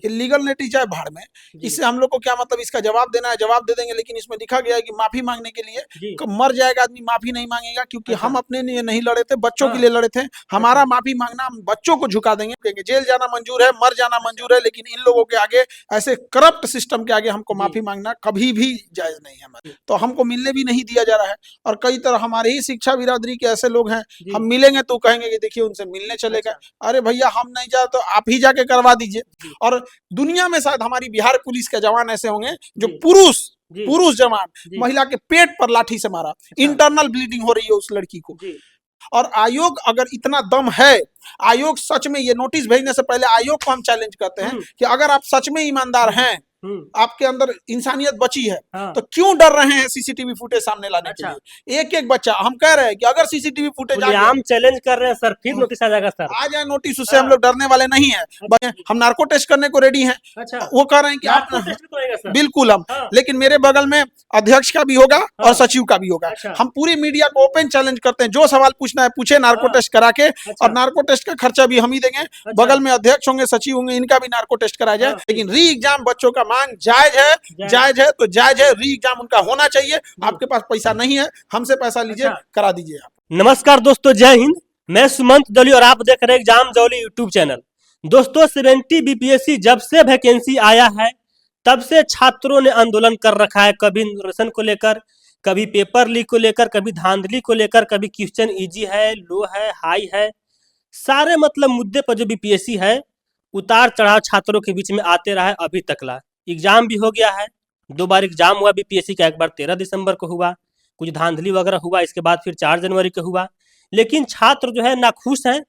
Illegal नेटी जाए भाड़ में। इससे हम लोग को क्या मतलब, इसका जवाब देना है, जवाब दे देंगे, लेकिन इसमें लिखा गया है कि माफी मांगने के लिए मर जाएगा आदमी, माफी नहीं मांगेगा, क्योंकि हम अपने लिए नहीं लड़े थे, बच्चों के लिए लड़े थे। हमारा माफी मांगना, हम बच्चों को झुका देंगे। जेल जाना मंजूर है, मर जाना मंजूर है, लेकिन इन लोगों के आगे, ऐसे करप्ट सिस्टम के आगे हमको माफी मांगना कभी भी जायज नहीं है। तो हमको मिलने भी नहीं दिया जा रहा है। और कई तरह हमारे ही शिक्षा बिरादरी के ऐसे लोग हैं, हम मिलेंगे तो कहेंगे कि देखिए उनसे मिलने चले गए। अरे भैया हम नहीं जाए तो आप ही जाके करवा दीजिए। और दुनिया में शायद हमारी बिहार पुलिस के जवान ऐसे होंगे जो पुरुष जवान महिला के पेट पर लाठी से मारा, इंटरनल ब्लीडिंग हो रही है उस लड़की को। और आयोग अगर इतना दम है, आयोग सच में, ये नोटिस भेजने से पहले आयोग को हम चैलेंज करते हैं कि अगर आप सच में ईमानदार हैं, आपके अंदर इंसानियत बची है, तो क्यों डर रहे हैं सीसीटीवी फुटेज सामने लाने के लिए? एक एक बच्चा, हम कह रहे हैं कि अगर सीसीटीवी फुटेज हम चैलेंज कर रहे हैं सर, फिर नोटिस आ जाएगा सर। आ जाए नोटिस, उससे हम लोग डरने वाले नहीं है। हम नार्को टेस्ट करने को रेडी हैं। वो कह रहे हैं कि आप बिल्कुल हम, लेकिन मेरे बगल में अध्यक्ष का भी होगा और सचिव का भी होगा। हम पूरी मीडिया को ओपन चैलेंज करते हैं, जो सवाल पूछना है पूछे, नार्को टेस्ट करा के, और नार्को टेस्ट का खर्चा भी हम ही देंगे। बगल में अध्यक्ष होंगे, सचिव होंगे, इनका भी नार्को टेस्ट कराया जाए। लेकिन री एग्जाम बच्चों का मांग जायज है तो जायज है। री एग्जाम उनका होना चाहिए। आपके पास पैसा नहीं है, हमसे पैसा लीजिए, करा दीजिए आप। नमस्कार दोस्तों, जय हिंद। मैं सुमंत जौली और आप देख रहे हैं एग्जाम जौली यूट्यूब चैनल। दोस्तों 70 बीपीएससी जब से वैकेंसी आया है तब से छात्रों ने आंदोलन कर रखा है, कभी नोटिफिकेशन को लेकर, कभी पेपर लीक को लेकर, कभी धांधली को लेकर, कभी क्वेश्चन इजी है, लो है, हाई है, सारे मतलब मुद्दे पर जो बीपीएससी है उतार चढ़ाव छात्रों के बीच में आते रहा है। अभी तक ला एग्जाम भी हो गया है, 2 बार एग्जाम हुआ बीपीएससी का, एक बार 13 दिसंबर को हुआ, कुछ धांधली वगैरह हुआ, इसके बाद फिर 4 जनवरी को हुआ। लेकिन छात्र जो है नाखुश हैं,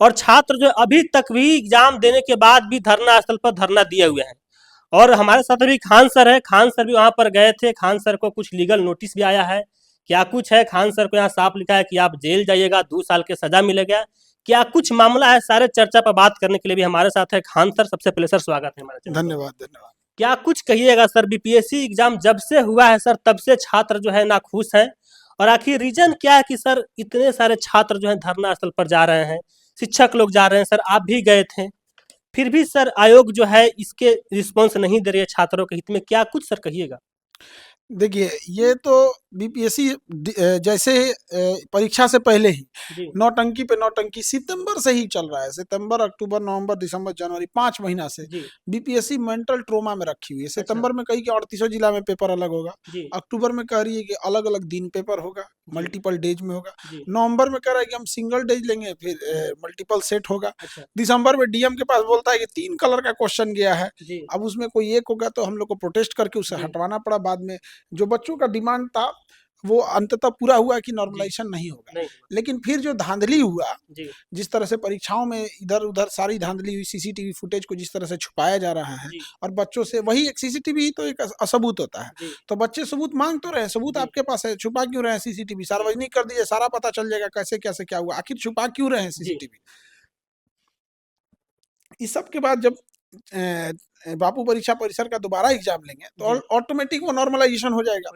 और छात्र जो अभी तक भी एग्जाम देने के बाद भी धरना स्थल पर धरना दिए हुए हैं। और हमारे साथ अभी खान सर है, खान सर भी वहां पर गए थे। खान सर को कुछ लीगल नोटिस भी आया है, क्या कुछ है, खान सर को यहाँ साफ लिखा है कि आप जेल जाइएगा, 2 साल के सजा मिलेगा, क्या कुछ मामला है, सारे चर्चा पर बात करने के लिए भी हमारे साथ है खान सर। सबसे पहले सर स्वागत है हमारे। धन्यवाद। क्या कुछ कहिएगा सर, बीपीएससी एग्जाम जब से हुआ है सर तब से छात्र जो है नाखुश हैं, और आखिर रीजन क्या है कि सर इतने सारे छात्र जो है धरना स्थल पर जा रहे हैं, शिक्षक लोग जा रहे हैं, सर आप भी गए थे, फिर भी सर आयोग जो है इसके रिस्पॉन्स नहीं दे रही है छात्रों के हित में, क्या कुछ सर कहिएगा? देखिए, ये तो बीपीएससी जैसे परीक्षा से पहले ही नौटंकी पे नौटंकी सितंबर से ही चल रहा है। सितंबर, अक्टूबर, नवंबर, दिसंबर, जनवरी, 5 महीना से बीपीएससी मेंटल ट्रोमा में रखी हुई है। सितंबर में कही कि 38 जिला में पेपर अलग होगा, अक्टूबर में कह रही है कि अलग अलग दिन पेपर होगा, मल्टीपल डेज में होगा, नवंबर में कह रहा है कि हम सिंगल डेज लेंगे, फिर मल्टीपल सेट होगा, दिसंबर में डीएम के पास बोलता है कि 3 कलर का क्वेश्चन गया है, अब उसमें कोई एक होगा, तो हम लोग को प्रोटेस्ट करके उसे हटवाना पड़ा। बाद में जो बच्चों का डिमांड था वो अंततः पूरा हुआ कि नॉर्मलाइजेशन नहीं होगा। लेकिन फिर जो धांधली हुआ, जिस तरह से परीक्षाओं में इधर उधर सारी धांधली हुई, सीसीटीवी फुटेज को जिस तरह से छुपाया जा रहा है, और बच्चों से वही एक सीसीटीवी ही तो एक असबूत होता है, तो बच्चे सबूत मांग तो रहे हैं, सबूत आपके पास है, छुपा क्यों रहे हैं सीसीटीवी? सार्वजनिक कर दीजिए, सारा पता चल जाएगा कैसे कैसे क्या हुआ, आखिर छुपा क्यों रहे हैं सीसीटीवी? इस सब के बाद जब बापू परीक्षा परिसर का दोबारा एग्जाम लेंगे तो ऑटोमेटिक वो नॉर्मलाइजेशन हो जाएगा।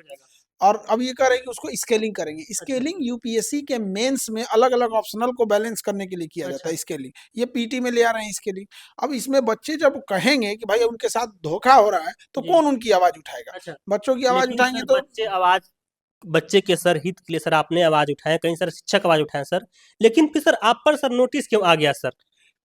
और अब ये कह रहे हैं कि उसको स्केलिंग करेंगे। स्केलिंग यूपीएससी के मेंस में अलग अलग ऑप्शनल को बैलेंस करने के लिए किया जाता है स्केलिंग। ये पीटी में ले आ रहे हैं स्केलिंग। अब इसमें बच्चे जब कहेंगे कि भाई उनके साथ धोखा हो रहा है, तो कौन उनकी आवाज उठाएगा? बच्चों की आवाज उठाएंगे तो बच्चे के सर हित के लिए सर आपने आवाज उठाए, कहीं सर शिक्षक आवाज उठाए सर, लेकिन फिर सर आप पर सर नोटिस क्यों आ गया सर?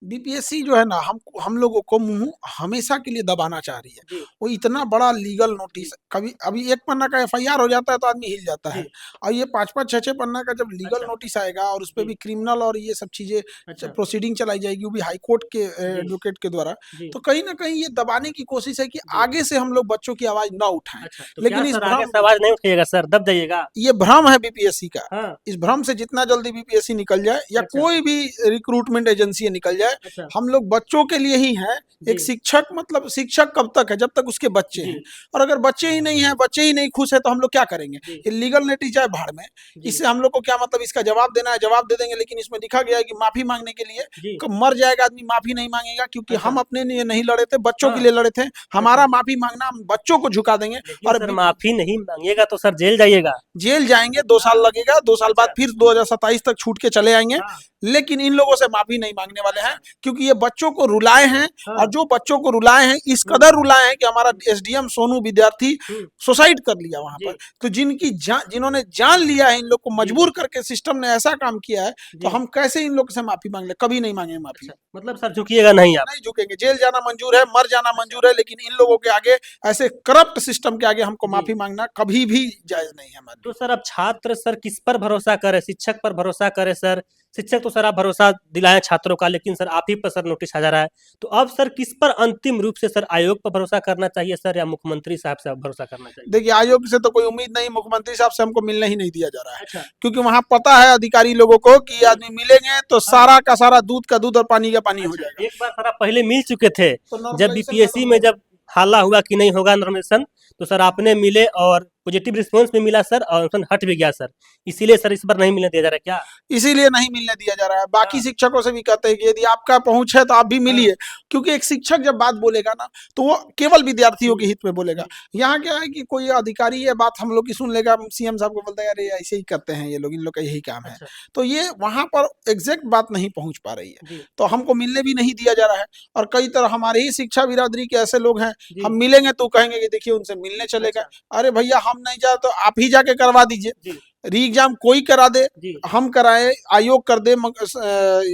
बीपीएससी जो है ना, हम लोगों को मुंह हमेशा के लिए दबाना चाह रही है। वो इतना बड़ा लीगल नोटिस, कभी अभी 1 पन्ना का एफआईआर हो जाता है तो आदमी हिल जाता है, और ये 5-5, 6-6 पन्ना का जब लीगल नोटिस आएगा और उस पर भी क्रिमिनल और ये सब चीजें प्रोसीडिंग चलाई जाएगी, वो भी हाई कोर्ट के एडवोकेट के द्वारा, तो कहीं ना कहीं ये दबाने की कोशिश है कि आगे से हम लोग बच्चों की आवाज न उठाएं। लेकिन इस आवाज नहीं उठेगा सर, दब जाइएगा। ये भ्रम है बीपीएससी का। इस भ्रम से जितना जल्दी बीपीएससी निकल जाए, या कोई भी रिक्रूटमेंट एजेंसी निकल जाए, हम लोग बच्चों के लिए ही है। एक शिक्षक, मतलब शिक्षक कब तक है? जब तक उसके बच्चे हैं। और अगर बच्चे ही नहीं है, बच्चे ही नहीं खुश है, तो हम लोग क्या करेंगे? इलीगल नेटी जाए भाड़ में। इससे हम लोग को क्या मतलब, इसका जवाब देना है, जवाब दे देंगे, लेकिन इसमें लिखा गया है कि माफी मांगने के लिए मर जाएगा आदमी, माफी नहीं मांगेगा, क्योंकि हम अपने लिए नहीं लड़े थे, बच्चों के लिए लड़े थे। हमारा माफी मांगना, हम बच्चों को झुका देंगे। और माफी नहीं मांगेगा तो सर जेल जाइएगा, जेल जाएंगे, 2 साल लगेगा, 2 साल बाद फिर 2027 तक छूट के चले आएंगे। लेकिन इन लोगों से माफी नहीं मांगने वाले हैं, क्योंकि ये बच्चों को रुलाए हैं। हाँ। और जो बच्चों को रुलाए हैं इस कदर रुलाए हैं कि हमारा एसडीएम सोनू विद्यार्थी सुसाइड कर लिया वहां पर। तो जिन्होंने जान लिया है इन लोग को मजबूर करके सिस्टम ने ऐसा काम किया है, तो हम कैसे इन लोग से माफी मांग ले? कभी नहीं मांगे माफी। मतलब सर झुकिएगा नहीं आप? नहीं झुकेंगे। जेल जाना मंजूर है, मर जाना मंजूर है, लेकिन इन लोगों के आगे, ऐसे करप्ट सिस्टम के आगे हमको माफी मांगना कभी भी जायज नहीं है हमारे। तो सर अब छात्र सर किस पर भरोसा करे? शिक्षक पर भरोसा करे सर? शिक्षक तो सर आप भरोसा दिलाए छात्रों का, लेकिन सर आप ही पर सर नोटिस आ जा रहा है। तो अब सर किस पर अंतिम रूप से सर आयोग पर भरोसा करना चाहिए सर, या मुख्यमंत्री साहब से भरोसा करना चाहिए? देखिए, आयोग से तो कोई उम्मीद नहीं, मुख्यमंत्री साहब से हमको मिलने ही नहीं दिया जा रहा है। अच्छा। क्योंकि वहां पता है अधिकारी लोगों को कि ये आदमी मिलेंगे तो सारा का सारा दूध का दूध और पानी का पानी हो जाएगा। एक बार सर आप पहले मिल चुके थे, तो जब नॉर्मलाइजेशन बीपीएससी में जब हल्ला हुआ कि नहीं होगा नॉर्मलाइजेशन, तो सर आपने मिले और पॉजिटिव रिस्पांस भी मिला सर, और हट भी गया सर। इसीलिए सर इस बार नहीं मिलने दिया जा रहा है क्या? इसीलिए नहीं मिलने दिया जा रहा है। बाकी शिक्षकों से भी कहते हैं कि यदि आपका पहुंच है तो आप भी मिलिए, क्योंकि एक शिक्षक जब बात बोलेगा ना तो वो केवल विद्यार्थियों के हित में बोलेगा। यहाँ क्या है कि कोई अधिकारी ये बात हम लोग की सुन लेगा, सीएम साहब को बोलता है अरे ऐसे ही करते हैं ये लोग, इन लोग का यही काम है। तो ये वहां पर एग्जैक्ट बात नहीं पहुंच पा रही है, तो हमको मिलने भी नहीं दिया जा रहा है। और कई तरह हमारे ही शिक्षा बिरादरी के ऐसे लोग हैं, हम मिलेंगे तो कहेंगे कि देखिए उनसे मिलने चले गए। अरे भैया हम नहीं जाए तो आप ही जाके करवा दीजिए। री एग्जाम कोई करा दे, हम कराए, आयोग कर दे,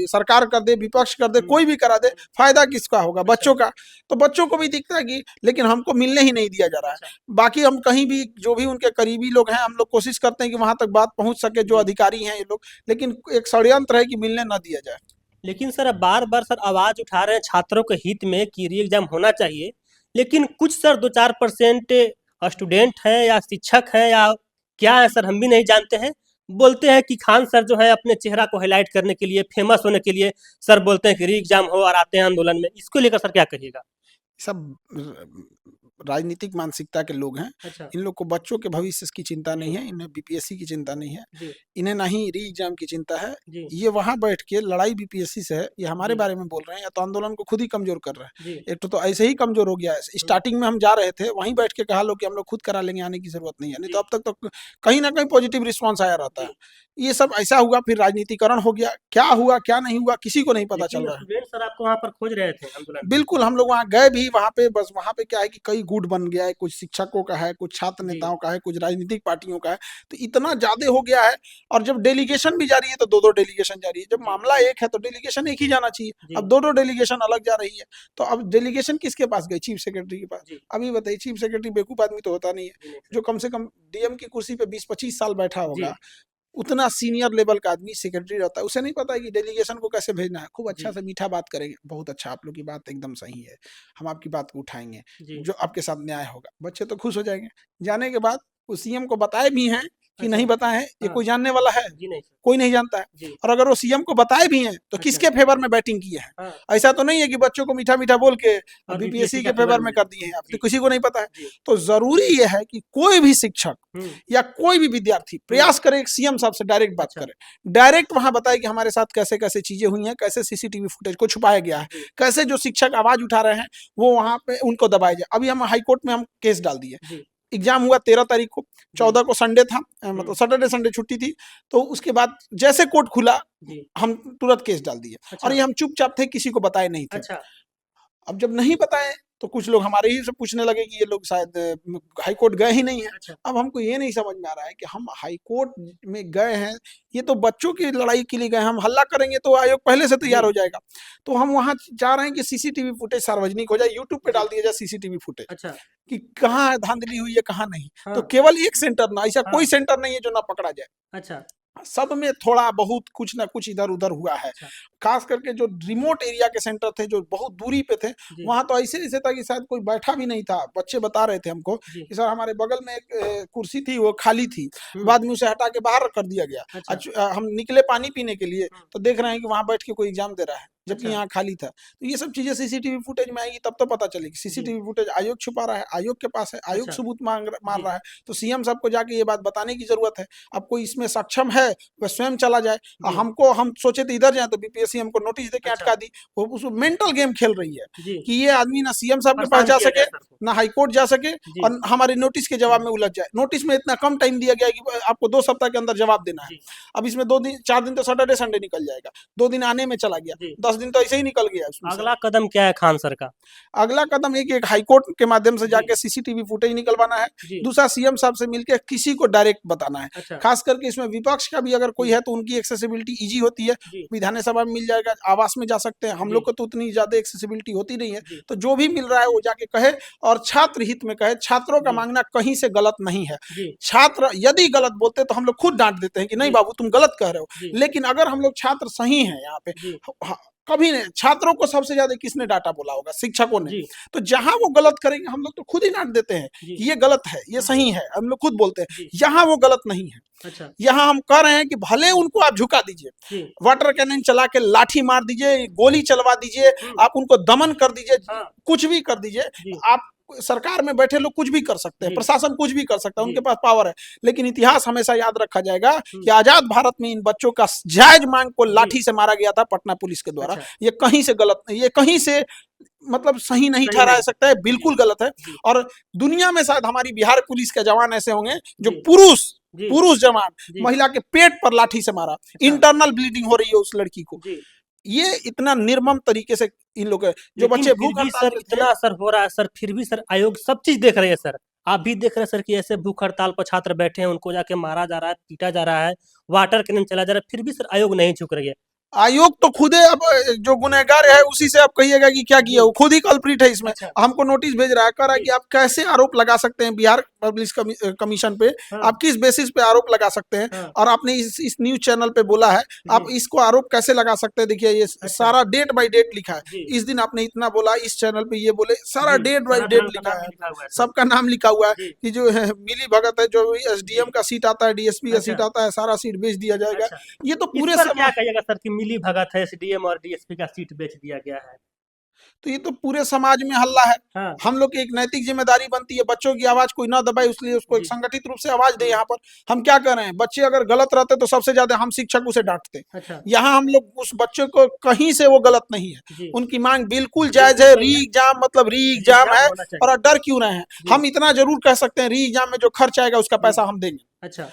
सरकार कर दे, विपक्ष कर दे, कोई भी करा दे, फायदा किसका होगा? बच्चों का। तो बच्चों को भी दिखता है कि, लेकिन हमको मिलने ही नहीं दिया जा रहा है। बाकी हम कहीं भी जो भी उनके करीबी लोग हैं, हम लोग कोशिश करते हैं कि वहां तक बात पहुंच सके, जो अधिकारी हैं ये लोग, लेकिन एक षड्यंत्र है कि मिलने ना दिया जाए। लेकिन सर अब बार बार सर आवाज उठा रहे हैं छात्रों के हित में कि री एग्जाम होना चाहिए, लेकिन कुछ सर 2-4% स्टूडेंट हैं या शिक्षक हैं या क्या है सर, हम भी नहीं जानते हैं, बोलते हैं कि खान सर जो है अपने चेहरा को हाईलाइट करने के लिए, फेमस होने के लिए सर बोलते हैं कि री एग्जाम हो और आते हैं आंदोलन में। इसको लेकर सर क्या कहिएगा? सब राजनीतिक मानसिकता के लोग हैं। अच्छा। इन लोग को बच्चों के भविष्य की चिंता नहीं है, इन्हें बीपीएससी की चिंता नहीं है, इन्हें ना ही री एग्जाम की चिंता है। ये वहां बैठ के लड़ाई बीपीएससी से है, ये हमारे बारे में बोल रहे हैं, या तो आंदोलन को खुद ही कमजोर कर रहे हैं। एक तो ऐसे ही कमजोर हो गया है। स्टार्टिंग में हम जा रहे थे, वहीं बैठ के कहा लो कि हम लोग खुद करा लेंगे, आने की जरूरत नहीं है। नहीं तो अब तक तो कहीं ना कहीं पॉजिटिव रिस्पॉन्स आया रहता है। ये सब ऐसा हुआ, फिर राजनीतिकरण हो गया। क्या हुआ क्या नहीं हुआ किसी को नहीं पता चल रहा है। सर आपको वहाँ पर खोज रहे थे आंदोलन? बिल्कुल, हम लोग वहाँ गए भी, वहाँ पे बस वहाँ पे क्या है कि कई गुट बन गया है, कुछ शिक्षकों का है, कुछ छात्र नेताओं का है, कुछ राजनीतिक पार्टियों का है। तो इतना ज्यादा हो गया है। और जब डेलीगेशन भी जा रही है तो 2-2 डेलीगेशन जा रही है। जब मामला एक है तो डेलीगेशन एक ही जाना चाहिए, अब 2-2 डेलीगेशन अलग जा रही है। तो अब डेलीगेशन किसके पास गई? चीफ सेक्रेटरी के पास। अभी बताइए, चीफ सेक्रेटरी बेवकूफ आदमी तो होता नहीं है, जो कम से कम डीएम की कुर्सी पे 20-25 साल बैठा होगा, उतना सीनियर लेवल का आदमी सेक्रेटरी रहता है। उसे नहीं पता है कि डेलीगेशन को कैसे भेजना है। खूब अच्छा से मीठा बात करेंगे, बहुत अच्छा, आप लोग की बात एकदम सही है, हम आपकी बात को उठाएंगे, जो आपके साथ न्याय होगा। बच्चे तो खुश हो जाएंगे। जाने के बाद वो सीएम को बताए भी हैं कि नहीं बताए हैं, ये कोई जानने वाला है? कोई नहीं जानता है। और अगर वो सीएम को बताए भी हैं तो किसके फेवर में बैटिंग किए हैं? ऐसा तो नहीं है कि बच्चों को मीठा मीठा बोल के बीपीएससी के फेवर में कर दिए हैं, आप तो किसी को नहीं पता है। तो जरूरी ये है कि कोई भी शिक्षक या कोई भी विद्यार्थी प्रयास करे सीएम साहब से डायरेक्ट बात करे, डायरेक्ट वहां बताए कि हमारे साथ कैसे कैसे चीजें हुई हैं, कैसे सीसीटीवी फुटेज को छुपाया गया है, कैसे जो शिक्षक आवाज उठा रहे हैं वो वहां पे उनको दबाया जाए। अभी हम हाईकोर्ट में हम केस डाल दिए। एग्जाम हुआ 13 तारीख को, 14 को संडे था, मतलब सैटरडे संडे छुट्टी थी। तो उसके बाद जैसे कोर्ट खुला हम तुरंत केस डाल दिए। और ये हम चुपचाप थे, किसी को बताए नहीं थे। अब जब नहीं बताए तो कुछ लोग हमारे ही से पूछने लगे कि ये लोग शायद हाईकोर्ट गए ही नहीं है। अब हमको ये नहीं समझ में आ रहा है कि हम हाईकोर्ट में गए हैं, ये तो बच्चों की लड़ाई के लिए गए, हम हल्ला करेंगे तो आयोग पहले से तैयार हो जाएगा। तो हम वहां चाह रहे हैं कि सीसीटीवी फुटेज सार्वजनिक हो जाए, यूट्यूब पे डाल दिया जाए सीसीटीवी फुटेज कि कहाँ धांधली हुई है कहाँ नहीं। तो केवल एक सेंटर ना, ऐसा कोई सेंटर नहीं है जो ना पकड़ा जाए। सब में थोड़ा बहुत कुछ ना कुछ इधर उधर हुआ है। खास करके जो रिमोट एरिया के सेंटर थे, जो बहुत दूरी पे थे, वहां तो ऐसे था कि शायद कोई बैठा भी नहीं था। बच्चे बता रहे थे हमको कि सर हमारे बगल में एक कुर्सी थी, वो खाली थी, बाद में उसे हटा के बाहर कर दिया गया। हम निकले पानी पीने के लिए तो देख रहे हैं कि वहां बैठ के कोई एग्जाम दे रहा है। जबकि अच्छा। यहाँ खाली था। तो ये सब चीजें सीसीटीवी फुटेज में आएगी तब तो पता चलेगी। सीसीटीवी फुटेज आयोग छुपा रहा है, आयोग के पास है, आयोग अच्छा। सबूत मार जी। रहा है, तो सीएम साहब को जाके ये बात बताने की जरूरत है। अब कोई इसमें सक्षम है वह स्वयं चला जाए। और जी। हमको हम सोचे थे इधर जाए तो बीपीएससी हमको नोटिस दे के अच्छा। अटका दी। वो उस मेंटल गेम खेल रही है जी। कि ये आदमी ना सीएम साहब के पास परेशान जा किया सके, जाए सर को। ना हाई कोर्ट जा सके, जी। और हमारे नोटिस के जवाब में उलझ जाए। नोटिस में इतना कम टाइम दिया गया है कि आपको 2 सप्ताह के अंदर जवाब देना है। जी। अब इसमें 2 दिन 4 दिन तो सैटरडे संडे निकल जाएगा, 2 दिन आने में चला गया, जी। 10 दिन तो ऐसे ही निकल गया उसमें से। अगला कदम क्या है खान सर का? अगला कदम एक हाई कोर्ट के माध्यम से जी। जाके सीसीटीवी फुटेज निकलवाना है। जी। दूसरा सीएम साहब से मिलकर किसी को डायरेक्ट बताना है। अच्छा। खास करके इसमें विपक्ष का भी अगर कोई है तो उनकी एक्सेसिबिलिटी इजी होती है, जी। विधानसभा में मिल जाएगा, आवास में जा सकते हैं। हम जी। लोग को तो उतनी ज्यादा एक्सेसिबिलिटी होती नहीं है, जी। तो जो भी मिल रहा है वो जाके कहे और छात्र हित में कहे। छात्रों का जी। मांगना कहीं से गलत नहीं है। जी। छात्र यदि गलत बोलते तो हम लोग खुद डांट देते हैं कि नहीं जी। बाबू तुम गलत कह रहे हो। जी। लेकिन अगर हम लोग छात्र सही हैं यहाँ पे, जी। कभी नहीं, छात्रों को सबसे ज्यादा किसने डांटा बोला होगा? शिक्षकों ने। जी। तो जहां वो गलत करेंगे हम लोग तो खुद ही डांट देते हैं जी। कि ये गलत है, ये सही है, हम लोग खुद बोलते हैं। जी। यहाँ वो गलत नहीं है। अच्छा। यहाँ हम कह रहे हैं कि भले उनको आप झुका दीजिए, जी। वाटर कैनन चला के लाठी मार दीजिए, गोली चलवा दीजिए, आप उनको दमन कर दीजिए, हाँ। कुछ भी कर दीजिए। जी। आप सरकार में बैठे लोग कुछ भी कर सकते हैं, जी। प्रशासन कुछ भी कर सकता है, जी। उनके पास पावर है। लेकिन इतिहास हमेशा याद रखा जाएगा कि आजाद भारत में इन बच्चों का जायज मांग को लाठी से मारा गया था पटना पुलिस के द्वारा। अच्छा। ये कहीं से गलत नहीं, ये कहीं से मतलब सही नहीं सही ठहरा नहीं। सकता है, बिल्कुल गलत है। जी। और दुनिया में शायद हमारी बिहार पुलिस के जवान ऐसे होंगे जो जी। पुरुष जी। पुरुष जवान जी। महिला के पेट पर लाठी से मारा, इंटरनल ब्लीडिंग हो रही है उस लड़की को। जी। ये इतना निर्मम तरीके से इन लोग जो लेकिन बच्चे फिर भूख भी हड़ताल सर पे थे, इतना असर हो रहा है सर, फिर भी सर आयोग सब चीज देख रहे हैं सर। आप भी देख रहे हैं सर कि ऐसे भूख हड़ताल पर छात्र बैठे हैं, उनको जाके मारा जा रहा है, पीटा जा रहा है, वाटर कैनन चला जा रहा है, फिर भी सर आयोग नहीं झुक रही है। आयोग तो खुद है। अब जो गुनहगार है उसी से आप कहिएगा कि क्या किया, वो खुद ही कल्प्रिट है इसमें। अच्छा। हमको नोटिस भेज रहा है, कह रहा है कि आप कैसे आरोप लगा सकते हैं बिहार पब्लिक कमीशन पे, हाँ। आप किस बेसिस पे आरोप लगा सकते हैं। हाँ। और आपने इस न्यूज चैनल पे बोला है, आप इसको आरोप कैसे लगा सकते हैं? देखिए ये सारा डेट बाय डेट लिखा है। जी। इस दिन आपने इतना बोला, इस चैनल पे ये बोले, सारा जी। डेट बाय सारा डेट नाम का लिखा नाम है, लिखा हुआ है सर। सबका नाम लिखा हुआ है जी। कि जो है मिली भगत है, जो एसडीएम का सीट आता है, डीएसपी का अच्छा। सीट आता है, सारा सीट बेच दिया जाएगा। अच्छा। ये तो इस पूरे पर क्या समाज कहिएगा सर कि मिली भगत है, एसडीएम और डीएसपी का सीट बेच दिया गया है? तो ये तो पूरे समाज में हल्ला है। हाँ। हम लोग की एक नैतिक जिम्मेदारी बनती है, बच्चों की आवाज कोई ना दबाए, इसलिए उसको एक जी। संगठित रूप से आवाज दे। यहाँ पर हम क्या कर रहे हैं, बच्चे अगर गलत रहते तो सबसे ज्यादा हम शिक्षक उसे डांटते। अच्छा। यहाँ हम लोग उस बच्चे को कहीं से वो गलत नहीं है, जी। उनकी मांग बिल्कुल जायज है। री एग्जाम मतलब री एग्जाम है, होना चाहिए। और डर क्यों रहे हैं? जी। हम इतना जरूर कह सकते हैं, री एग्जाम में जो खर्च आएगा उसका पैसा हम देंगे। अच्छा।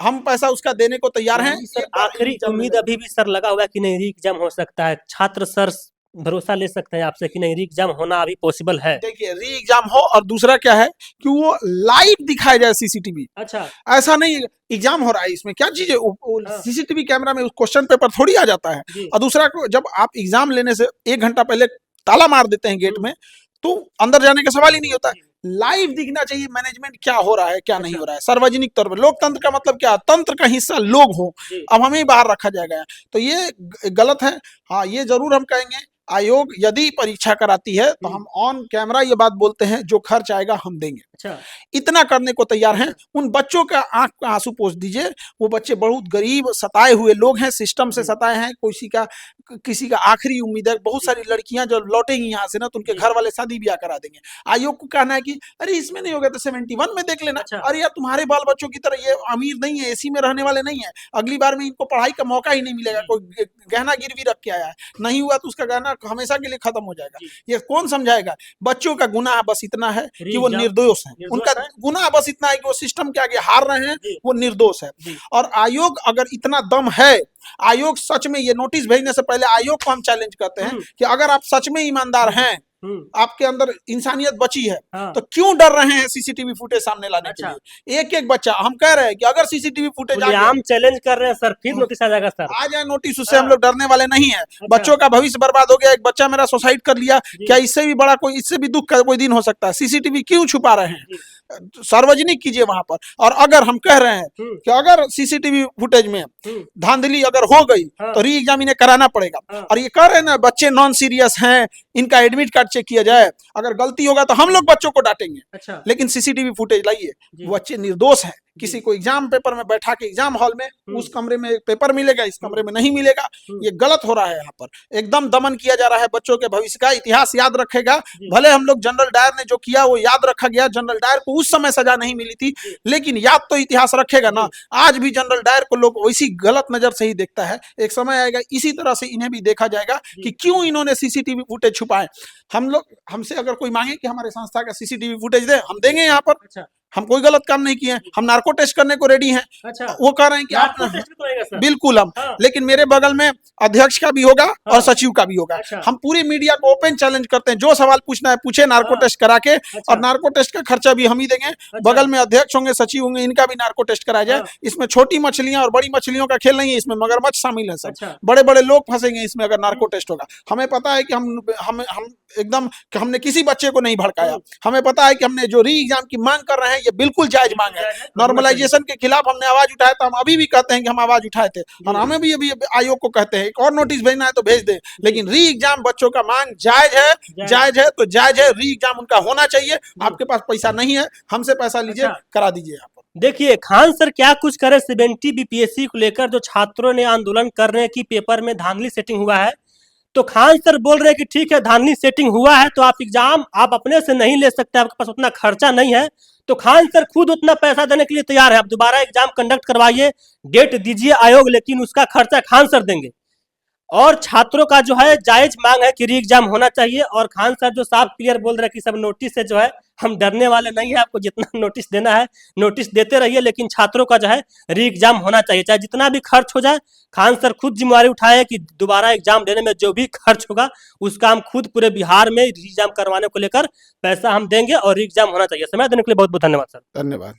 हम पैसा उसका देने को तैयार हैं। यानी सर एक बार आखिरी री-एग्जाम उम्मीद में अभी भी सर लगा हुआ है कि नहीं री एग्जाम हो सकता है, छात्र सर भरोसा ले सकते हैं आपसे कि नहीं री एग्जाम होना अभी पॉसिबल है? देखिए री एग्जाम हो, और दूसरा क्या है कि वो लाइव दिखाया जाए सीसीटीवी। अच्छा। ऐसा नहीं एग्जाम हो रहा है, इसमें क्या चीज है, हाँ। सीसीटीवी कैमरा में उस क्वेश्चन पेपर थोड़ी आ जाता है। जी। और दूसरा को जब आप एग्जाम लेने से 1 घंटा पहले ताला मार देते हैं गेट में, तो अंदर जाने का सवाल ही नहीं होता। लाइव दिखना चाहिए मैनेजमेंट क्या हो रहा है, क्या नहीं हो रहा है, सार्वजनिक तौर पर। लोकतंत्र का मतलब क्या, तंत्र का हिस्सा लोग हो। जी। अब हमें ही बाहर रखा जाएगा, तो ये गलत है। हाँ, ये जरूर हम कहेंगे, आयोग यदि परीक्षा कराती है तो हम ऑन कैमरा ये बात बोलते हैं, जो खर्च आएगा हम देंगे। अच्छा। इतना करने को तैयार हैं। उन बच्चों का आंख का आंसू पोंछ दीजिए। वो बच्चे बहुत गरीब सताए हुए लोग हैं, सिस्टम से सताए हैं। किसी का आखिरी उम्मीद है। बहुत सारी लड़कियां जब लौटेंगी यहाँ से ना, तो उनके घर वाले शादी ब्याह करा देंगे। आयोग को कहना है कि अरे इसमें नहीं होगा तो 71 में देख लेना। अच्छा। अरे यार तुम्हारे बाल बच्चों की तरह ये अमीर नहीं है, एसी में रहने वाले नहीं है, अगली बार में इनको पढ़ाई का मौका ही नहीं मिलेगा। कोई गहना गिरवी रख के आया है, नहीं हुआ तो उसका गहना हमेशा के लिए खत्म हो जाएगा। ये कौन समझाएगा? बच्चों का गुनाह बस इतना है कि वो निर्दोष है। उनका गुनाह बस इतना है कि वो सिस्टम के आगे हार रहे हैं, वो निर्दोष है। और आयोग अगर इतना दम है, आयोग सच में, ये नोटिस भेजने से पहले आयोग को हम चैलेंज करते हैं कि अगर आप सच में ईमानदार हैं, आपके अंदर इंसानियत बची है, तो क्यों डर रहे हैं सीसीटीवी फुटेज सामने लाने के लिए? एक एक बच्चा, हम कह रहे हैं कि अगर सीसीटीवी फुटेज हम चैलेंज कर रहे हैं सर, फिर नोटिस आ जाएगा सर। आ जाए नोटिस, उससे हम लोग डरने वाले नहीं है। बच्चों का भविष्य बर्बाद हो गया, एक बच्चा मेरा सुसाइड कर लिया, क्या इससे भी बड़ा कोई, इससे भी दुख का कोई दिन हो सकता है? सीसीटीवी क्यों छुपा रहे हैं? सार्वजनिक कीजिए वहां पर। और अगर हम कह रहे हैं कि अगर सीसीटीवी फुटेज में धांधली अगर हो गई तो री एग्जाम इन्हें कराना पड़ेगा। और ये कह रहे हैं ना, बच्चे नॉन सीरियस हैं, इनका एडमिट कार्ड चेक किया जाए, अगर गलती होगा तो हम लोग बच्चों को डांटेंगे। अच्छा। लेकिन सीसीटीवी फुटेज लाइए, बच्चे निर्दोष हैं, किसी को एग्जाम पेपर में बैठा के एग्जाम हॉल में उस कमरे में पेपर मिलेगा, इस कमरे में नहीं मिलेगा। ये गलत हो रहा है। यहाँ पर एकदम दमन किया जा रहा है बच्चों के भविष्य का। इतिहास याद रखेगा। भले हम लोग जनरल डायर ने जो किया वो याद रखा गया, जनरल डायर को उस समय सजा नहीं मिली थी, लेकिन याद तो इतिहास रखेगा ना। आज भी जनरल डायर को लोग वैसी गलत नजर से ही देखता है। एक समय आएगा इसी तरह से इन्हें भी देखा जाएगा कि क्यों इन्होंने सीसीटीवी फुटेज छुपाए। हम लोग, हमसे अगर कोई मांगे कि हमारे संस्था का सीसीटीवी फुटेज दे, हम देंगे। यहाँ पर अच्छा, हम कोई गलत काम नहीं किए हैं, हम नार्को टेस्ट करने को रेडी हैं। अच्छा, वो कह रहे हैं कि आप बिल्कुल हम, लेकिन मेरे बगल में अध्यक्ष का भी होगा और सचिव का भी होगा। अच्छा। हम पूरी मीडिया को ओपन चैलेंज करते हैं, जो सवाल पूछना है पूछे, नार्को टेस्ट करा के। और नार्को टेस्ट का खर्चा भी हम ही देंगे। बगल में अध्यक्ष होंगे, सचिव होंगे, इनका भी नार्को टेस्ट कराया जाए। इसमें छोटी मछलियां और बड़ी मछलियों का खेल नहीं है, इसमें मगरमच्छ शामिल है। सब बड़े बड़े लोग फंसेंगे इसमें अगर नार्को टेस्ट होगा। हमें पता है कि हम एकदम हमने किसी बच्चे को नहीं भड़काया। हमें पता है कि हमने जो री एग्जाम की मांग कर रहे हैं ये बिल्कुल जायज मांग है। नॉर्मलाइजेशन के खिलाफ हमने आवाज उठाया था, हम अभी भी कहते हैं कि हम आवाज उठाए थे, और हमें भी अभी आयोग को कहते हैं एक और नोटिस भेजना है तो भेज दे। लेकिन री एग्जाम बच्चों का मांग जायज है, जायज है तो जायज है। री एग्जाम उनका होना चाहिए। आपके पास पैसा नहीं है, हमसे पैसा लीजिए, करा दीजिए। यहाँ पर देखिए खान सर क्या कुछ करे 70 बीपीएससी को लेकर, जो छात्रों ने आंदोलन कर रहे हैं कि पेपर में धांधली सेटिंग हुआ है। तो खान सर बोल रहे हैं कि ठीक है धांधली सेटिंग हुआ है तो आप एग्जाम आप अपने से नहीं ले सकते, आपके पास उतना खर्चा नहीं है। तो खान सर खुद उतना पैसा देने के लिए तैयार है, आप दोबारा एग्जाम कंडक्ट करवाइए, डेट दीजिए आयोग, लेकिन उसका खर्चा खान सर देंगे। और छात्रों का जो है जायज मांग है कि री एग्जाम होना चाहिए। और खान सर जो साफ क्लियर बोल रहे हैं कि सब नोटिस से जो है हम डरने वाले नहीं है, आपको जितना नोटिस देना है नोटिस देते रहिए, लेकिन छात्रों का जो है री एग्जाम होना चाहिए, चाहे जितना भी खर्च हो जाए। खान सर खुद जिम्मेवारी उठाए कि दोबारा एग्जाम देने में जो भी खर्च होगा उसका हम खुद पूरे बिहार में री एग्जाम करवाने को लेकर पैसा हम देंगे और री एग्जाम होना चाहिए। समय देने के लिए बहुत बहुत धन्यवाद सर। धन्यवाद।